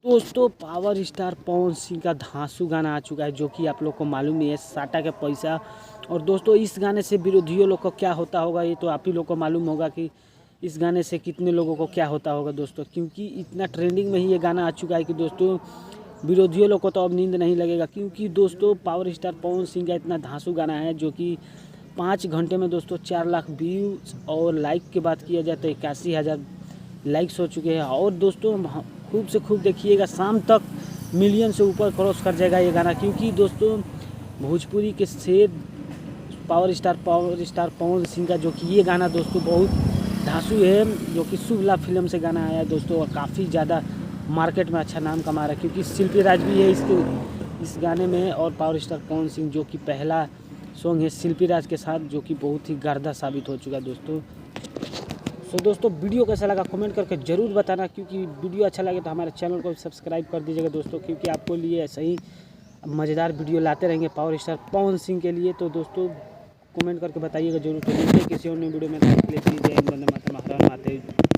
दोस्तों power star Pawan Singh का धांसू गाना आ चुका है, जो कि आप लोग को मालूम ही है, साटा के पैसा। और दोस्तों इस गाने से विरोधियों लोग को क्या होता होगा ये तो आप ही लोग को मालूम होगा कि इस गाने से कितने लोगों को क्या होता होगा दोस्तों, क्योंकि इतना ट्रेंडिंग में ही ये गाना आ चुका है कि दोस्तों विरोधियों लोग को तो अब नींद नहीं लगेगा। क्योंकि दोस्तों पावर स्टार पवन सिंह का इतना धांसू गाना है जो कि 5 घंटे में दोस्तों 4 लाख व्यूज़ और लाइक की बात किया जाए तो 81,000 लाइक्स हो चुके हैं। और दोस्तों खूब से खूब देखिएगा, शाम तक मिलियन से ऊपर क्रॉस कर जाएगा ये गाना। क्योंकि दोस्तों भोजपुरी के शेर पावर स्टार पवन सिंह का जो कि ये गाना दोस्तों बहुत धांसू है, जो कि शुभ लाभ फिल्म से गाना आया है दोस्तों, और काफ़ी ज़्यादा मार्केट में अच्छा नाम कमा रहा है। क्योंकि शिल्पी राज भी है इस गाने में, और पावर स्टार पवन सिंह जो कि पहला सॉन्ग है शिल्पी राज के साथ, जो कि बहुत ही गर्दा साबित हो चुका है दोस्तों। तो दोस्तों वीडियो कैसा लगा कमेंट करके ज़रूर बताना, क्योंकि वीडियो अच्छा लगे तो हमारे चैनल को सब्सक्राइब कर दीजिएगा दोस्तों, क्योंकि आपको लिए ऐसे ही मज़ेदार वीडियो लाते रहेंगे पावर स्टार पवन सिंह के लिए। तो दोस्तों कमेंट करके बताइएगा जरूर। तो मिलते किसी और नई वीडियो में, तब तक के लिए जय हिंद, वंदे मातरम, हर हर महादेव।